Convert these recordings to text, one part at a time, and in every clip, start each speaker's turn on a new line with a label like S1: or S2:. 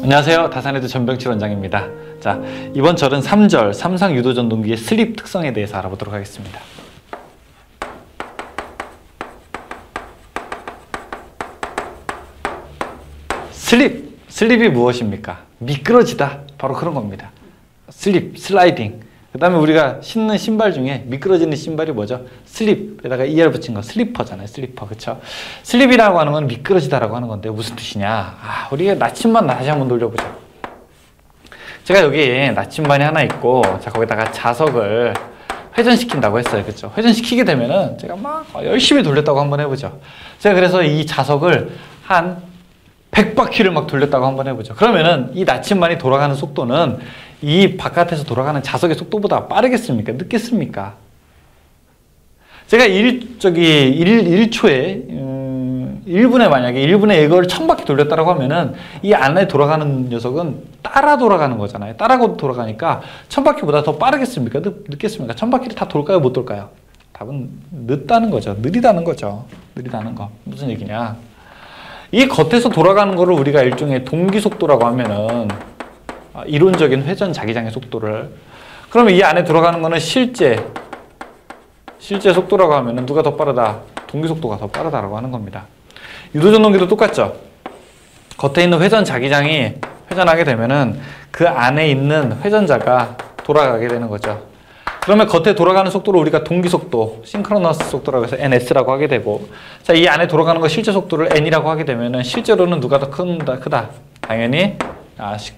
S1: 안녕하세요. 다산헤드 전병칠 원장입니다. 자, 이번 절은 3절 삼상 유도 전동기의 슬립 특성에 대해서 알아보도록 하겠습니다. 슬립이 무엇입니까? 미끄러지다. 바로 그런 겁니다. 슬라이딩. 그 다음에 우리가 신는 신발 중에 미끄러지는 신발이 뭐죠? 슬립에다가 ER 붙인 거 슬리퍼잖아요. 슬리퍼. 그쵸? 슬립이라고 하는 건 미끄러지다라고 하는 건데 무슨 뜻이냐? 우리가 나침반 다시 한번 돌려보죠. 제가 여기 나침반이 하나 있고, 자, 거기다가 자석을 회전시킨다고 했어요. 그쵸? 회전시키게 되면은 제가 막 열심히 돌렸다고 한번 해보죠. 제가 그래서 이 자석을 한 100바퀴를 막 돌렸다고 한번 해보죠. 그러면은 이 나침반이 돌아가는 속도는 이 바깥에서 돌아가는 자석의 속도보다 빠르겠습니까? 늦겠습니까? 제가 1초에 1분에 만약에 1분에 이걸 1000바퀴 돌렸다고 하면은 이 안에 돌아가는 녀석은 따라 돌아가는 거잖아요. 따라고 돌아가니까 1000바퀴보다 더 빠르겠습니까? 늦겠습니까? 1000바퀴를 다 돌까요? 못 돌까요? 답은 늦다는 거죠. 느리다는 거죠. 느리다는 거. 무슨 얘기냐? 이 겉에서 돌아가는 거를 우리가 일종의 동기 속도라고 하면은 이론적인 회전 자기장의 속도를, 그러면 이 안에 들어가는 거는 실제 속도라고 하면은 누가 더 빠르다? 동기 속도가 더 빠르다라고 하는 겁니다. 유도전동기도 똑같죠. 겉에 있는 회전 자기장이 회전하게 되면은 그 안에 있는 회전자가 돌아가게 되는 거죠. 그러면 겉에 돌아가는 속도를 우리가 동기 속도, 싱크로너스 속도라고 해서 NS라고 하게 되고, 자, 이 안에 돌아가는 거 실제 속도를 N이라고 하게 되면은 실제로는 누가 더 크다? 당연히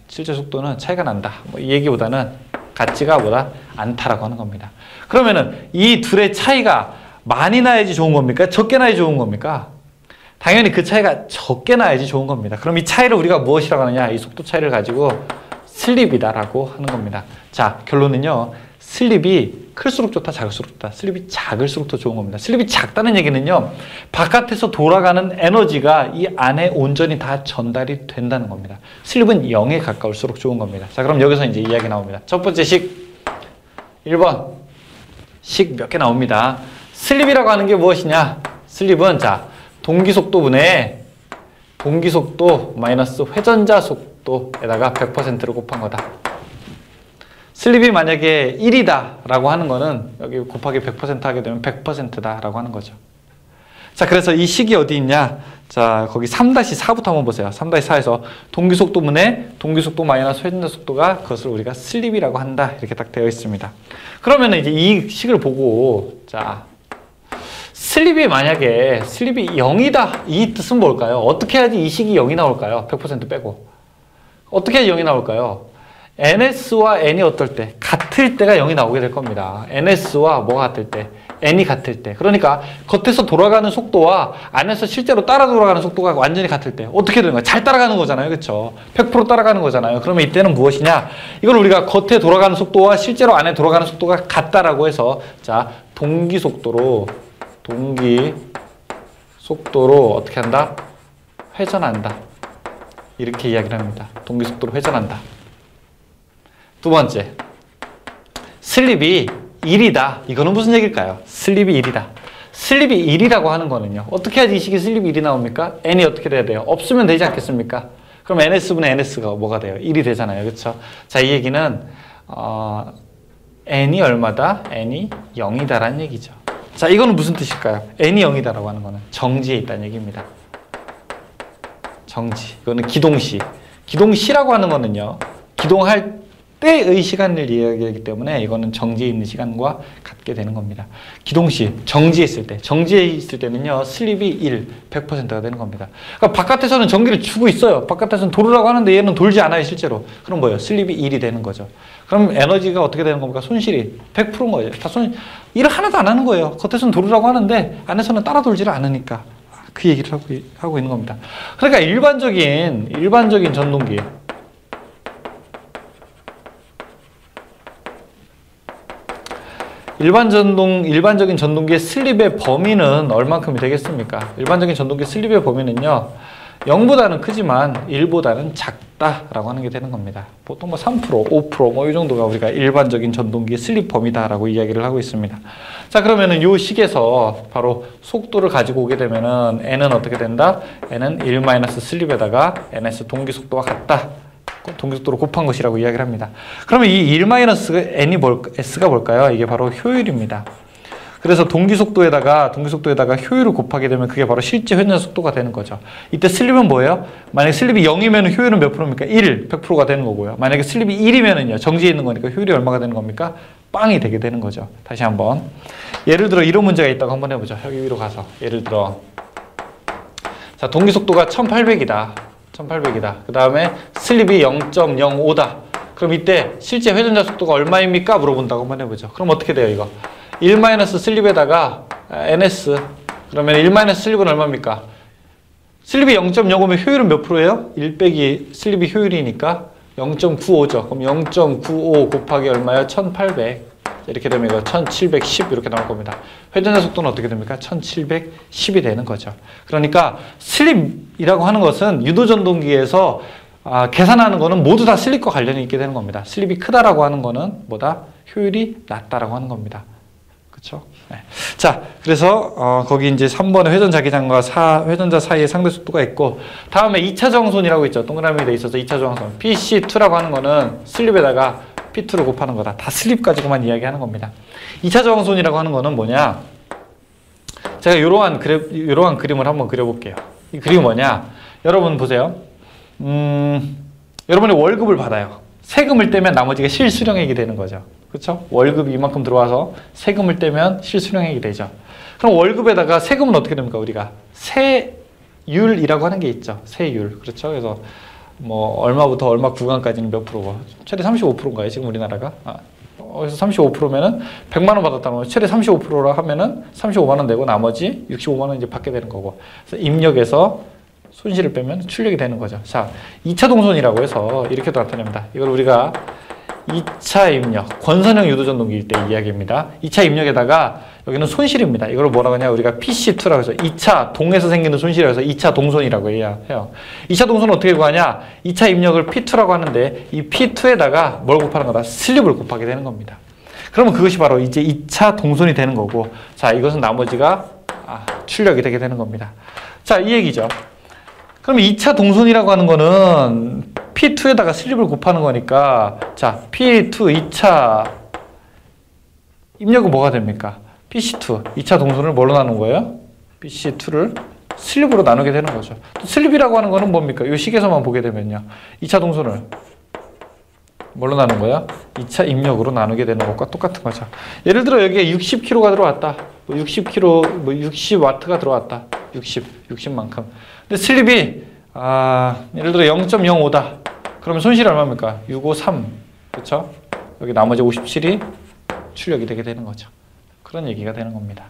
S1: 실제 속도는 차이가 난다. 이 얘기보다는 같지가 보다 않다라고 하는 겁니다. 그러면은 이 둘의 차이가 많이 나야지 좋은 겁니까? 적게 나야지 좋은 겁니까? 당연히 그 차이가 적게 나야지 좋은 겁니다. 그럼 이 차이를 우리가 무엇이라고 하느냐? 이 속도 차이를 가지고 슬립이다라고 하는 겁니다. 자, 결론은요. 슬립이 클수록 좋다, 작을수록 좋다. 슬립이 작을수록 더 좋은 겁니다. 슬립이 작다는 얘기는요, 바깥에서 돌아가는 에너지가 이 안에 온전히 다 전달이 된다는 겁니다. 슬립은 0에 가까울수록 좋은 겁니다. 자, 그럼 여기서 이제 이야기 나옵니다. 첫 번째 식, 1번. 식 몇 개 나옵니다. 슬립이라고 하는 게 무엇이냐? 슬립은, 자, 동기속도분의 동기속도 마이너스 회전자 속도에다가 100%를 곱한 거다. 슬립이 만약에 1이다 라고 하는 거는 여기 곱하기 100% 하게 되면 100%다 라고 하는 거죠. 자, 그래서 이 식이 어디 있냐? 자, 거기 3-4부터 한번 보세요. 3-4에서 동기속도분의 동기속도 마이너스 회전자 속도가 그것을 우리가 슬립이라고 한다. 이렇게 딱 되어 있습니다. 그러면 이제 이 식을 보고, 자, 슬립이 만약에 슬립이 0이다. 이 뜻은 뭘까요? 어떻게 해야지 이 식이 0이 나올까요? 100% 빼고. 어떻게 해야지 0이 나올까요? NS와 N이 어떨 때? 같을 때가 0이 나오게 될 겁니다. NS와 뭐가 같을 때? N이 같을 때. 그러니까 겉에서 돌아가는 속도와 안에서 실제로 따라 돌아가는 속도가 완전히 같을 때 어떻게 되는 거야? 잘 따라가는 거잖아요. 그렇죠? 100% 따라가는 거잖아요. 그러면 이때는 무엇이냐? 이걸 우리가 겉에 돌아가는 속도와 실제로 안에 돌아가는 속도가 같다라고 해서, 자, 동기 속도로 어떻게 한다? 회전한다. 이렇게 이야기를 합니다. 동기 속도로 회전한다. 두 번째, 슬립이 1이다. 이거는 무슨 얘기일까요? 슬립이 1이다. 슬립이 1이라고 하는 거는요, 어떻게 해야지 이 식이 슬립이 1이 나옵니까? N이 어떻게 돼야 돼요? 없으면 되지 않겠습니까? 그럼 NS분의 NS가 뭐가 돼요? 1이 되잖아요. 그렇죠? 자, 이 얘기는 N이 얼마다? N이 0이다라는 얘기죠. 자, 이거는 무슨 뜻일까요? N이 0이다라고 하는 거는 정지에 있다는 얘기입니다. 정지. 이거는 기동시. 기동시라고 하는 거는요, 기동할 때의 시간을 이야기하기 때문에 이거는 정지에 있는 시간과 같게 되는 겁니다. 기동시, 정지에 있을 때는요, 슬립이 1, 100%가 되는 겁니다. 그러니까 바깥에서는 전기를 주고 있어요. 바깥에서는 돌으라고 하는데 얘는 돌지 않아요, 실제로. 그럼 뭐예요? 슬립이 1이 되는 거죠. 그럼 에너지가 어떻게 되는 겁니까? 손실이 100%인 거예요. 일을 하나도 안 하는 거예요. 겉에서는 돌으라고 하는데 안에서는 따라 돌지를 않으니까. 그 얘기를 하고 있는 겁니다. 그러니까 일반적인 전동기, 일반적인 전동기의 슬립의 범위는 얼만큼이 되겠습니까? 일반적인 전동기 슬립의 범위는요, 0보다는 크지만 1보다는 작다라고 하는 게 되는 겁니다. 보통 3%, 5% 이 정도가 우리가 일반적인 전동기의 슬립 범위다라고 이야기를 하고 있습니다. 자, 그러면은 요 식에서 바로 속도를 가지고 오게 되면은 N은 어떻게 된다? N은 1 슬립에다가 NS 동기 속도와 같다. 동기속도를 곱한 것이라고 이야기를 합니다. 그러면 이 1-S가 뭘까요? 이게 바로 효율입니다. 그래서 동기속도에다가 효율을 곱하게 되면 그게 바로 실제 회전자 속도가 되는 거죠. 이때 슬립은 뭐예요? 만약에 슬립이 0이면 효율은 몇 프로입니까? 100%가 되는 거고요. 만약에 슬립이 1이면은요, 정지해 있는 거니까 효율이 얼마가 되는 겁니까? 빵이 되게 되는 거죠. 다시 한번. 예를 들어 이런 문제가 있다고 한번 해보죠. 여기 위로 가서. 예를 들어. 자, 동기속도가 1800이다. 그 다음에 슬립이 0.05다. 그럼 이때 실제 회전자 속도가 얼마입니까? 물어본다고 한번 해보죠. 그럼 어떻게 돼요, 이거? 1-슬립에다가 ns. 그러면 1-슬립은 얼마입니까? 슬립이 0.05면 효율은 몇 프로예요? 1 빼기 슬립이 효율이니까 0.95죠. 그럼 0.95 곱하기 얼마예요? 1800. 이렇게 되면 이거 1710 이렇게 나올 겁니다. 회전자 속도는 어떻게 됩니까? 1710이 되는 거죠. 그러니까 슬립이라고 하는 것은 유도전동기에서 계산하는 거는 모두 다 슬립과 관련이 있게 되는 겁니다. 슬립이 크다라고 하는 거는 뭐다? 효율이 낮다라고 하는 겁니다. 그렇죠? 네. 자, 그래서 거기 이제 3번에 회전 자기장과 회전자 사이에 상대 속도가 있고, 다음에 2차 저항선이라고 있죠. 동그라미 돼 있어서 2차 저항선. PC2라고 하는 거는 슬립에다가 P2를 곱하는 거다. 다 슬립 가지고만 이야기하는 겁니다. 2차 저항선이라고 하는 거는 뭐냐? 제가 이러한 그림을 한번 그려볼게요. 이 그림이 뭐냐? 여러분 보세요. 여러분이 월급을 받아요. 세금을 떼면 나머지가 실수령액이 되는 거죠. 그렇죠? 월급이 이만큼 들어와서 세금을 떼면 실수령액이 되죠. 그럼 월급에다가 세금은 어떻게 됩니까? 우리가 세율이라고 하는 게 있죠. 세율. 그렇죠? 그래서 뭐 얼마부터 얼마 구간까지는 몇 프로고 최대 35%인가요? 지금 우리나라가? 그래서 35%면은 100만 원 받았다는 거예요. 최대 35%라 하면은 35만 원 내고 나머지 65만 원 이제 받게 되는 거고. 그래서 입력에서 손실을 빼면 출력이 되는 거죠. 자, 2차 동선이라고 해서 이렇게도 나타냅니다. 이걸 우리가 2차 입력, 권선형 유도전동기일 때 이야기입니다. 2차 입력에다가 여기는 손실입니다. 이걸 뭐라고 하냐? 우리가 PC2라고 해서 2차 동에서 생기는 손실이라고 해서 2차 동선이라고 해요. 2차 동선은 어떻게 구하냐? 2차 입력을 P2라고 하는데 이 P2에다가 뭘 곱하는 거다? 슬립을 곱하게 되는 겁니다. 그러면 그것이 바로 이제 2차 동선이 되는 거고, 자, 이것은 나머지가 출력이 되게 되는 겁니다. 자, 이 얘기죠. 그럼 2차 동선이라고 하는 거는 P2에다가 슬립을 곱하는 거니까, 자, P2 2차 입력은 뭐가 됩니까? PC2 2차 동선을 뭘로 나눈 거예요? PC2를 슬립으로 나누게 되는 거죠. 또 슬립이라고 하는 거는 뭡니까? 이 식에서만 보게 되면요, 2차 동선을 뭘로 나눈 거야? 2차 입력으로 나누게 되는 것과 똑같은 거죠. 예를 들어 여기에 60kg가 들어왔다. 60kg, 60W가 들어왔다. 60만큼. 근데 슬립이 예를 들어 0.05다. 그러면 손실이 얼마입니까? 653. 그렇죠? 여기 나머지 57이 출력이 되게 되는 거죠. 그런 얘기가 되는 겁니다.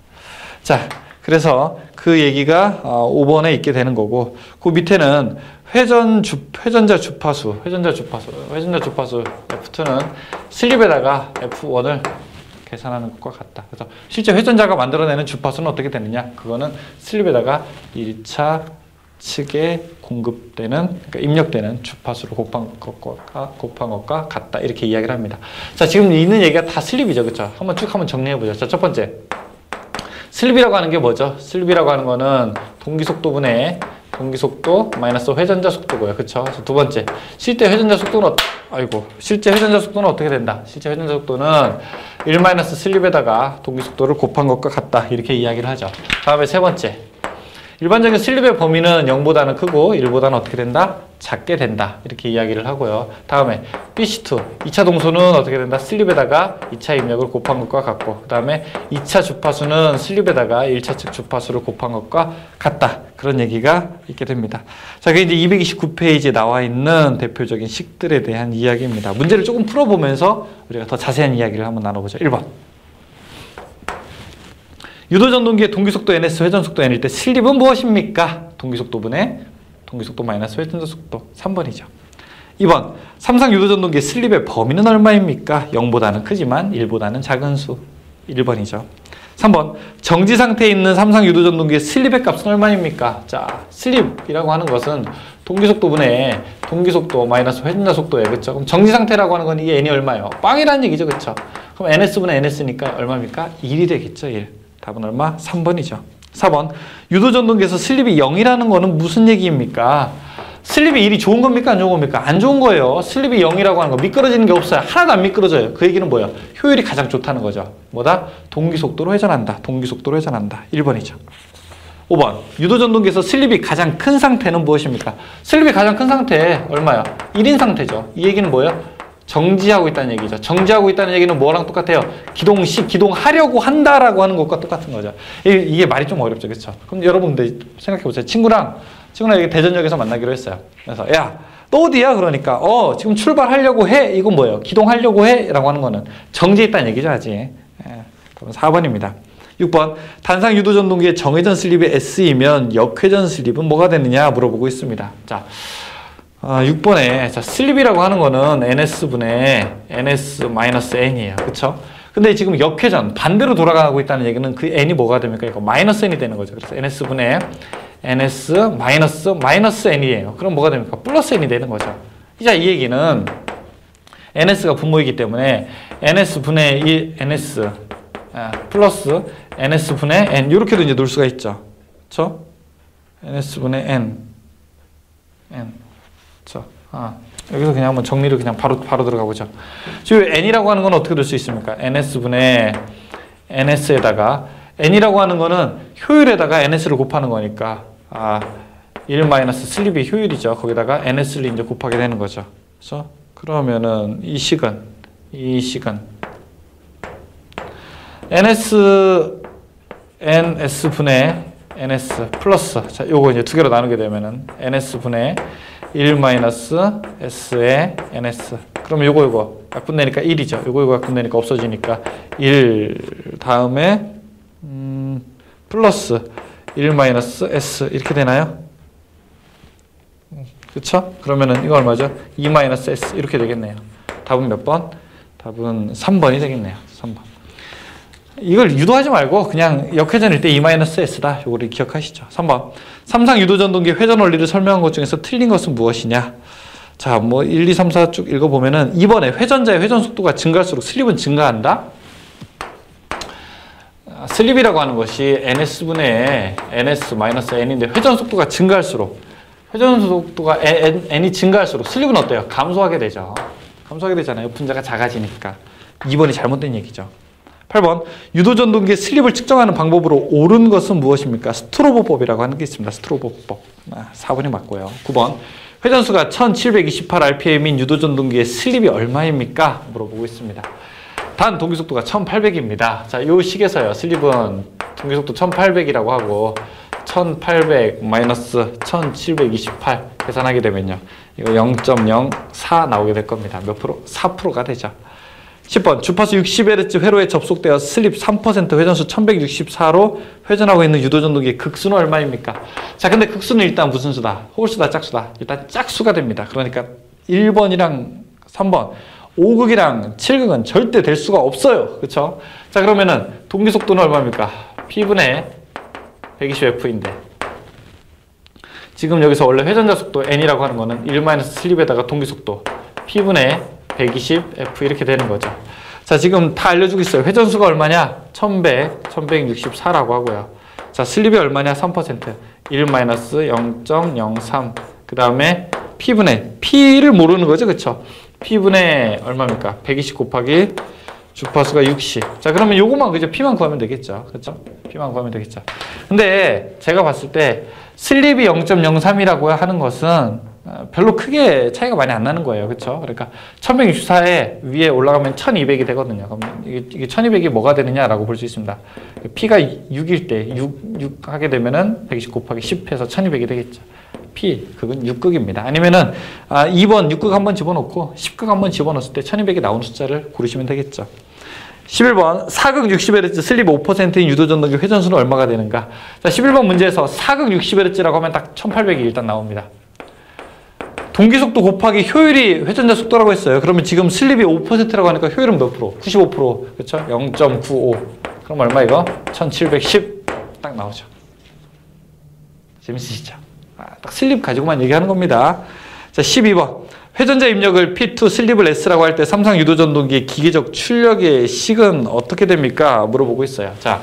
S1: 자, 그래서 그 얘기가 5번에 있게 되는 거고, 그 밑에는 회전자 주파수 F2는 슬립에다가 F1을 계산하는 것과 같다. 그래서 실제 회전자가 만들어내는 주파수는 어떻게 되느냐? 그거는 슬립에다가 1차 측에 공급되는, 그러니까 입력되는 주파수를 곱한 것과 같다. 이렇게 이야기를 합니다. 자, 지금 있는 얘기가 다 슬립이죠. 그렇죠? 한번 쭉 한번 정리해 보죠. 자, 첫 번째. 슬립이라고 하는 게 뭐죠? 슬립이라고 하는 거는 동기속도분의 동기속도 마이너스 회전자 속도고요. 그렇죠? 두 번째. 실제 회전자 속도는 어떻게 된다? 실제 회전자 속도는 1-슬립에다가 동기속도를 곱한 것과 같다. 이렇게 이야기를 하죠. 다음에 세 번째. 일반적인 슬립의 범위는 0보다는 크고 1보다는 어떻게 된다? 작게 된다. 이렇게 이야기를 하고요. 다음에 PC2, 2차 동선은 어떻게 된다? 슬립에다가 2차 입력을 곱한 것과 같고, 그 다음에 2차 주파수는 슬립에다가 1차 측 주파수를 곱한 것과 같다. 그런 얘기가 있게 됩니다. 자, 그게 이제 229페이지에 나와 있는 대표적인 식들에 대한 이야기입니다. 문제를 조금 풀어보면서 우리가 더 자세한 이야기를 한번 나눠보죠. 1번. 유도전동기의 동기속도 ns, 회전속도 n일 때 슬립은 무엇입니까? 동기속도분의 동기속도 마이너스 회전자 속도. 3번이죠. 2번. 삼상 유도전동기의 슬립의 범위는 얼마입니까? 0보다는 크지만 1보다는 작은 수. 1번이죠. 3번. 정지 상태에 있는 삼상 유도전동기의 슬립의 값은 얼마입니까? 자, 슬립이라고 하는 것은 동기속도분의 동기속도 마이너스 회전자 속도예요. 그렇죠? 그럼 정지 상태라고 하는 건 이게 n이 얼마예요? 빵이라는 얘기죠. 그렇죠? 그럼 ns분의 ns니까 얼마입니까? 1이 되겠죠. 1. 답은 얼마? 3번이죠. 4번. 유도전동기에서 슬립이 0이라는 거는 무슨 얘기입니까? 슬립이 1이 좋은 겁니까? 안 좋은 겁니까? 안 좋은 거예요. 슬립이 0이라고 하는 거 미끄러지는 게 없어요. 하나도 안 미끄러져요. 그 얘기는 뭐야? 효율이 가장 좋다는 거죠. 뭐다? 동기속도로 회전한다. 동기속도로 회전한다. 1번이죠. 5번. 유도전동기에서 슬립이 가장 큰 상태는 무엇입니까? 슬립이 가장 큰 상태 얼마야? 1인 상태죠. 이 얘기는 뭐예요? 정지하고 있다는 얘기죠. 정지하고 있다는 얘기는 뭐랑 똑같아요? 기동하려고 한다라고 하는 것과 똑같은 거죠. 이게 말이 좀 어렵죠. 그렇죠? 그럼 여러분들 생각해 보세요. 친구랑 여기 대전역에서 만나기로 했어요. 그래서 야, 너 어디야? 그러니까 지금 출발하려고 해. 이건 뭐예요? 기동하려고 해? 라고 하는 거는 정지해 있다는 얘기죠. 아직. 그럼 4번입니다. 6번. 단상 유도전동기의 정회전 슬립이 S이면 역회전 슬립은 뭐가 되느냐 물어보고 있습니다. 자, 6번에 자, 슬립이라고 하는 거는 NS분의 NS-N이에요. 그쵸? 근데 지금 역회전, 반대로 돌아가고 있다는 얘기는 그 N이 뭐가 됩니까? 이거 마이너스 N이 되는 거죠. 그래서 NS분의 NS-N이에요. 그럼 뭐가 됩니까? 플러스 N이 되는 거죠. 자, 이 얘기는 NS가 분모이기 때문에 NS분의 1, NS 플러스 NS분의 N 이렇게도 이제 놓을 수가 있죠. 그쵸? NS분의 N 그쵸? 여기서 그냥 한번 정리를 그냥 바로 들어가 보죠. 지금 N이라고 하는 건 어떻게 될 수 있습니까? NS분의 NS에다가 N이라고 하는 거는 효율에다가 NS를 곱하는 거니까 1 마이너스 슬립이 효율이죠. 거기다가 NS를 이제 곱하게 되는 거죠. 그래서 그러면은 이 식은 NS분의 NS 플러스 자, 요거 이제 두 개로 나누게 되면은 NS분의 1 마이너스 S의 NS. 그럼 요거 약분되니까 1이죠. 요거 약분되니까 없어지니까 1 다음에 플러스 1 마이너스 S 이렇게 되나요? 그쵸? 그러면은 이거 얼마죠? 2 마이너스 S 이렇게 되겠네요. 답은 몇 번? 답은 3번이 되겠네요. 3번. 이걸 유도하지 말고 그냥 역회전일 때 2-S다. 요거를 기억하시죠. 3번. 삼상 유도전동기 회전 원리를 설명한 것 중에서 틀린 것은 무엇이냐? 자, 1, 2, 3, 4 쭉 읽어보면은 2번에 회전자의 회전 속도가 증가할수록 슬립은 증가한다? 슬립이라고 하는 것이 NS분의 NS-N인데 회전 속도가 증가할수록 회전 속도가 N이 증가할수록 슬립은 어때요? 감소하게 되죠. 감소하게 되잖아요. 분자가 작아지니까. 2번이 잘못된 얘기죠. 8번. 유도전동기의 슬립을 측정하는 방법으로 옳은 것은 무엇입니까? 스트로보법이라고 하는 게 있습니다. 스트로보법. 4번이 맞고요. 9번. 회전수가 1728rpm인 유도전동기의 슬립이 얼마입니까? 물어보고 있습니다. 단 동기속도가 1800입니다. 자, 요 식에서요. 슬립은 동기속도 1800이라고 하고 1800 마이너스 1728 계산하게 되면요. 이거 0.04 나오게 될 겁니다. 몇 프로? 4%가 되죠. 10번. 주파수 60Hz 회로에 접속되어 슬립 3% 회전수 1164로 회전하고 있는 유도전동기의 극수는 얼마입니까? 자, 근데 극수는 일단 무슨 수다? 홀수다, 짝수다? 일단 짝수가 됩니다. 그러니까 1번이랑 3번 5극이랑 7극은 절대 될 수가 없어요. 그렇죠? 자, 그러면은 동기속도는 얼마입니까? P분의 120F인데 지금 여기서 원래 회전자 속도 N이라고 하는 거는 1- 슬립에다가 동기속도 P분의 120F 이렇게 되는 거죠. 자, 지금 다 알려주고 있어요. 회전수가 얼마냐? 1164라고 하고요. 자, 슬립이 얼마냐? 3%. 1-0.03. 그 다음에 P분의, P를 모르는 거죠. 그쵸? P분의 얼마입니까? 120 곱하기 주파수가 60. 자, 그러면 요거만 그죠? P만 구하면 되겠죠. 그쵸? P만 구하면 되겠죠. 근데 제가 봤을 때 슬립이 0.03이라고 하는 것은 별로 크게 차이가 많이 안 나는 거예요. 그렇죠? 그러니까 1164에 위에 올라가면 1200이 되거든요. 그럼 이게 1200이 뭐가 되느냐라고 볼 수 있습니다. P가 6일 때 6 하게 되면은 120 곱하기 10 해서 1200이 되겠죠. P, 그건 6극입니다. 아니면은 2번 6극 한번 집어넣고 10극 한번 집어넣었을 때 1200이 나오는 숫자를 고르시면 되겠죠. 11번 4극 60Hz 슬립 5%인 유도전동기 회전수는 얼마가 되는가? 자, 11번 문제에서 4극 60Hz라고 하면 딱 1800이 일단 나옵니다. 동기속도 곱하기 효율이 회전자 속도라고 했어요. 그러면 지금 슬립이 5%라고 하니까 효율은 몇 프로? 95%. 그렇죠? 0.95. 그럼 얼마 이거? 1710 딱 나오죠. 재밌으시죠? 딱 슬립 가지고만 얘기하는 겁니다. 자, 12번. 회전자 입력을 P2, 슬립을 S라고 할 때 삼상 유도전동기의 기계적 출력의 식은 어떻게 됩니까? 물어보고 있어요. 자,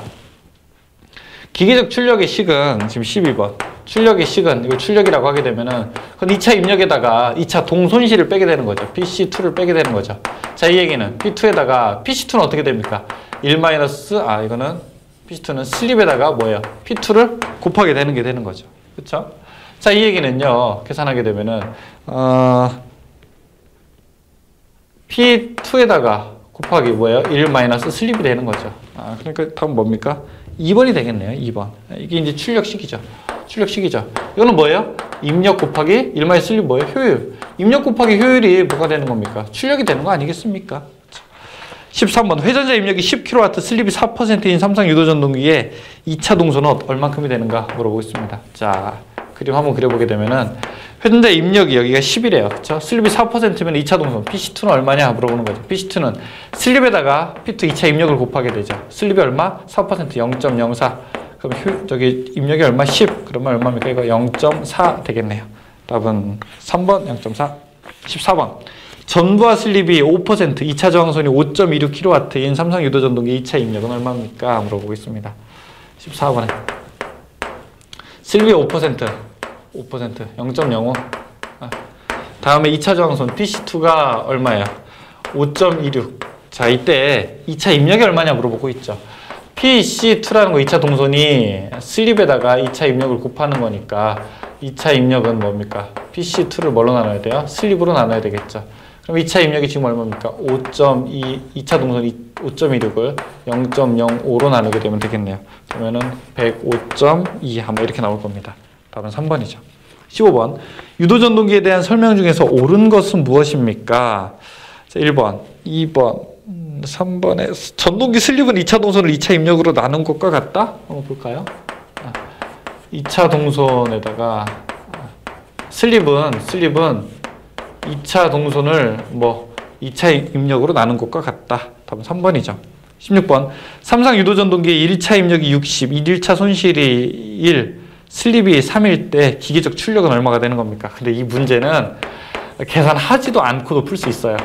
S1: 기계적 출력의 식은 지금 12번. 출력의 식은 이걸 출력이라고 하게 되면은 그건 2차 입력에다가 2차 동손실을 빼게 되는 거죠. PC2를 빼게 되는 거죠. 자, 이 얘기는 P2에다가 PC2는 어떻게 됩니까? 1 이거는 PC2는 슬립에다가 뭐예요? P2를 곱하게 되는 게 되는 거죠. 그렇죠? 자, 이 얘기는요. 계산하게 되면은 P2에다가 곱하기 뭐예요? 1 슬립이 되는 거죠. 그러니까 답은 뭡니까? 2번이 되겠네요. 2번. 이게 이제 출력식이죠. 출력식이죠. 이거는 뭐예요? 입력 곱하기 1 슬립 뭐예요? 효율. 입력 곱하기 효율이 뭐가 되는 겁니까? 출력이 되는 거 아니겠습니까? 13번. 회전자 입력이 10kW, 슬립이 4%인 삼성 유도전동기의 2차 동선은 얼만큼이 되는가 물어보겠습니다. 자, 그림 한번 그려보게 되면은 회전자 입력이 여기가 10이래요. 그쵸? 슬립이 4%면 2차 동선. PC2는 얼마냐 물어보는 거죠. PC2는 슬립에다가 P2 2차 입력을 곱하게 되죠. 슬립이 얼마? 4% 0.04. 그럼 저기 입력이 얼마? 10. 그러면 얼마입니까? 이거 0.4 되겠네요. 답은 3번 0.4. 14번. 전부와 슬립이 5%, 2차 저항선이 5.26kW인 삼성 유도전동기 2차 입력은 얼마입니까? 물어보겠습니다. 14번에. 슬립이 5%, 0.05. 다음에 2차 저항선 PC2가 얼마예요? 5.26. 자, 이때 2차 입력이 얼마냐 물어보고 있죠. PC2라는 거 2차 동선이 슬립에다가 2차 입력을 곱하는 거니까 2차 입력은 뭡니까? PC2를 뭘로 나눠야 돼요? 슬립으로 나눠야 되겠죠. 그럼 2차 입력이 지금 얼마입니까? 5.2, 2차 동선 5.26을 0.05로 나누게 되면 되겠네요. 그러면은 105.2 한번 이렇게 나올 겁니다. 답은 3번이죠. 15번. 유도전동기에 대한 설명 중에서 옳은 것은 무엇입니까? 자, 1번, 2번, 3번에 전동기 슬립은 2차 동선을 2차 입력으로 나눈 것과 같다? 한번 볼까요? 2차 동선에다가 슬립은 2차 동선을 2차 입력으로 나눈 것과 같다. 답은 3번이죠. 16번. 삼성 유도전동기의 1차 입력이 60, 1차 손실이 1, 슬립이 3일 때 기계적 출력은 얼마가 되는 겁니까? 근데 이 문제는 계산하지도 않고도 풀 수 있어요.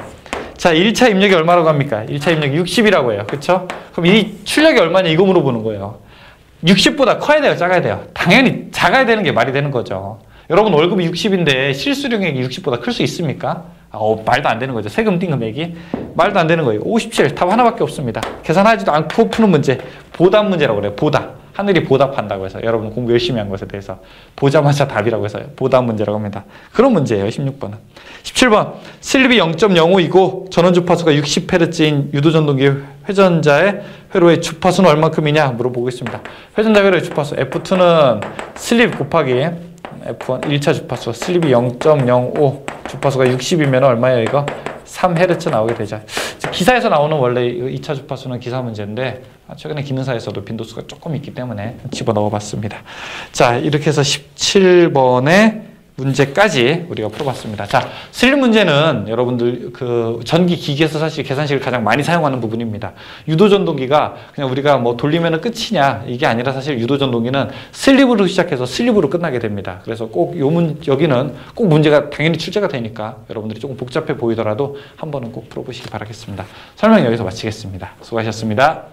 S1: 자, 1차 입력이 얼마라고 합니까? 1차 입력이 60이라고 해요. 그쵸? 그럼 이 출력이 얼마냐 이거 물어보는 거예요. 60보다 커야 돼요? 작아야 돼요? 당연히 작아야 되는 게 말이 되는 거죠. 여러분 월급이 60인데 실수령액이 60보다 클 수 있습니까? 말도 안 되는 거죠. 세금 띵 금액이 말도 안 되는 거예요. 57, 답 하나밖에 없습니다. 계산하지도 않고 푸는 문제, 보답 문제라고 그래요. 보답. 하늘이 보답한다고 해서 여러분 공부 열심히 한 것에 대해서 보자마자 답이라고 해서 보답 문제라고 합니다. 그런 문제예요. 16번은. 17번. 슬립이 0.05이고 전원 주파수가 60Hz인 유도전동기 회전자의 회로의 주파수는 얼마큼이냐 물어보고 있습니다. 회전자 회로의 주파수 F2는 슬립 곱하기 F1 1차 주파수 슬립이 0.05 주파수가 60이면 얼마예요 이거? 3Hz 나오게 되죠. 기사에서 나오는 원래 2차 주파수는 기사 문제인데 최근에 기능사에서도 빈도수가 조금 있기 때문에 집어넣어 봤습니다. 자, 이렇게 해서 17번의 문제까지 우리가 풀어봤습니다. 자, 슬립 문제는 여러분들 그 전기 기기에서 사실 계산식을 가장 많이 사용하는 부분입니다. 유도전동기가 그냥 우리가 돌리면 끝이냐 이게 아니라 사실 유도전동기는 슬립으로 시작해서 슬립으로 끝나게 됩니다. 그래서 꼭 여기는 꼭 문제가 당연히 출제가 되니까 여러분들이 조금 복잡해 보이더라도 한 번은 꼭 풀어보시기 바라겠습니다. 설명 여기서 마치겠습니다. 수고하셨습니다.